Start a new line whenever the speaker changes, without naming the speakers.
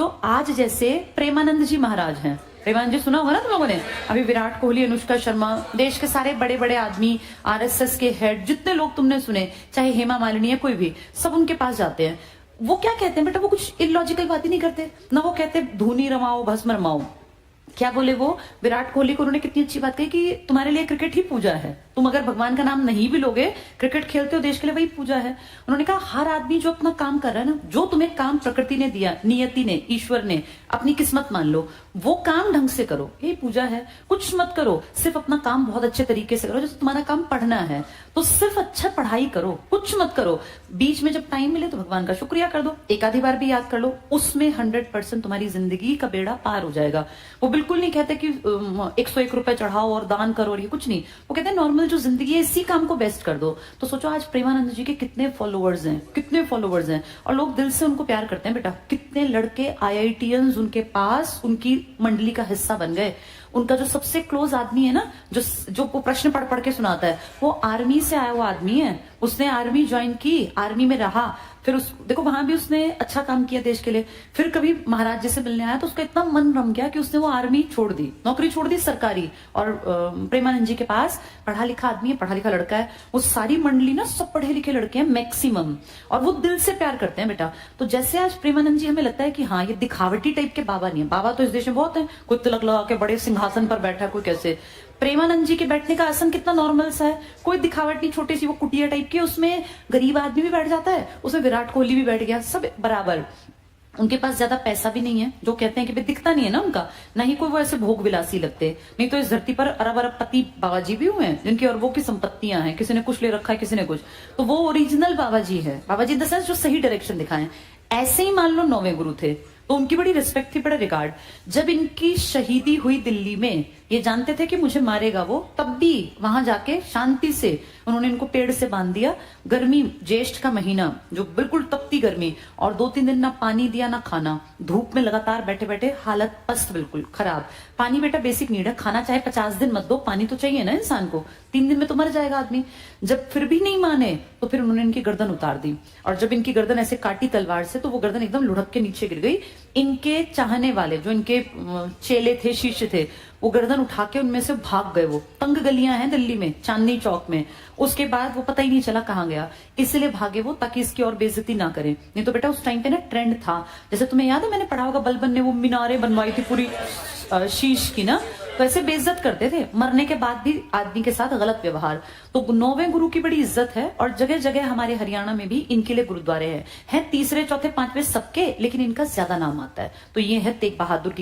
तो आज जैसे प्रेमानंद जी महाराज हैं, प्रेमानंद जी सुना होगा ना तुम लोगों ने। अभी विराट कोहली, अनुष्का शर्मा, देश के सारे बड़े बड़े आदमी, आरएसएस के हेड, जितने लोग तुमने सुने, चाहे हेमा मालिनी है कोई भी, सब उनके पास जाते हैं। वो क्या कहते हैं बेटा, वो कुछ इलॉजिकल बात ही नहीं करते ना। वो कहते धूनी रमाओ भस्म रमाओ। क्या बोले वो, विराट कोहली को उन्होंने कितनी अच्छी बात कही कि तुम्हारे लिए क्रिकेट ही पूजा है, तुम अगर भगवान का नाम नहीं भी लोगे, क्रिकेट खेलते हो देश के लिए, वही पूजा है। उन्होंने कहा हर आदमी जो अपना काम कर रहा है ना, जो तुम्हें काम प्रकृति ने दिया, नियति ने, ईश्वर ने, अपनी किस्मत मान लो, वो काम ढंग से करो, यही पूजा है। कुछ मत करो, सिर्फ अपना काम बहुत अच्छे तरीके से करो। जैसे तुम्हारा काम पढ़ना है तो सिर्फ अच्छा पढ़ाई करो, कुछ मत करो। बीच में जब टाइम मिले तो भगवान का शुक्रिया कर दो, एक आधी बार भी याद कर लो, उसमें 100% तुम्हारी जिंदगी का बेड़ा पार हो जाएगा। वो बिल्कुल नहीं कहते कि 101 रुपए चढ़ाओ और दान करो और ये कुछ नहीं। वो कहते हैं नॉर्मल जो जिंदगी है इसी काम को बेस्ट कर दो। तो सोचो आज प्रेमानंद जी के कितने फॉलोवर्स हैं, कितने फॉलोवर्स हैं, और लोग दिल से उनको प्यार करते हैं बेटा। कितने लड़के IITians उनके पास, उनकी मंडली का हिस्सा बन गए। उनका जो सबसे क्लोज आदमी है ना, जो वो प्रश्न पढ़ पढ़ के सुनाता है, वो आर्मी से आया हुआ आदमी है। उसने आर्मी ज्वाइन की, आर्मी में रहा, फिर उस देखो वहां भी उसने अच्छा काम किया देश के लिए। फिर कभी महाराज जी से मिलने आया तो उसका इतना मन रम गया कि उसने वो आर्मी छोड़ दी, नौकरी छोड़ दी सरकारी। और प्रेमानंद जी के पास पढ़ा लिखा आदमी है, पढ़ा लिखा लड़का है। वो सारी मंडली ना सब पढ़े लिखे लड़के हैं मैक्सिमम, और वो दिल से प्यार करते हैं बेटा। तो जैसे आज प्रेमानंद जी हमें लगता है कि हाँ ये दिखावटी टाइप के बाबा नहीं है। बाबा तो इस देश में बहुत है, कोई तिलक लगा के बड़े सिंहासन पर बैठा है, कोई कैसे। प्रेमानंद जी के बैठने का आसन कितना नॉर्मल सा है, कोई दिखावट नहीं, छोटी सी वो कुटिया टाइप की, उसमें गरीब आदमी भी बैठ जाता है, उसमें विराट कोहली भी बैठ गया, सब बराबर। उनके पास ज्यादा पैसा भी नहीं है, जो कहते हैं कि भाई दिखता नहीं है ना उनका, ना ही कोई वो ऐसे भोग विलासी लगते। नहीं तो इस धरती पर अरब अरब पति बाबा जी भी हुए हैं जिनकी अरबों की संपत्तियां हैं, किसी ने कुछ ले रखा है, किसी ने कुछ। तो वो ओरिजिनल बाबा जी है, बाबा जी इन द सेंस जो सही डायरेक्शन दिखाएं। ऐसे ही मान लो 9वें गुरु थे तो उनकी बड़ी रिस्पेक्ट थी, बड़ा रिगार्ड। जब इनकी शहीदी हुई दिल्ली में, ये जानते थे कि मुझे मारेगा वो, तब भी वहां जाके शांति से उन्होंने इनको पेड़ से बांध दिया। गर्मी, ज्येष्ठ का महीना, जो बिल्कुल तपती गर्मी, और 2-3 दिन ना पानी दिया ना खाना, धूप में लगातार बैठे बैठे हालत पस्त, बिल्कुल खराब। पानी बेटा बेसिक नीड है, खाना चाहे 50 दिन मत दो, पानी तो चाहिए ना इंसान को, 3 दिन में तो मर जाएगा आदमी। जब फिर भी नहीं माने तो फिर उन्होंने इनकी गर्दन उतार दी, और जब इनकी गर्दन ऐसे काटी तलवार से तो वो गर्दन एकदम लुढ़क के नीचे गिर गई। इनके चाहने वाले, जो इनके चेले थे, शिष्य थे, वो गर्दन उठा के उनमें से भाग गए। वो तंग गलियां हैं दिल्ली में, चांदनी चौक में। उसके बाद वो पता ही नहीं चला कहां गया, इसलिए भागे वो ताकि इसकी और बेइज्जती ना करे। नहीं तो बेटा उस टाइम पे ना ट्रेंड था, जैसे तुम्हें याद है मैंने पढ़ा होगा, बलबन ने वो मीनारे बनवाई थी पूरी शीश की ना, तो ऐसे बेइज्जत करते थे, मरने के बाद भी आदमी के साथ गलत व्यवहार। तो 9वें गुरु की बड़ी इज्जत है, और जगह जगह हमारे हरियाणा में भी इनके लिए गुरुद्वारे हैं। 3रे, 4थे, 5वें सबके, लेकिन इनका ज्यादा नाम आता है। तो ये है तेग बहादुर की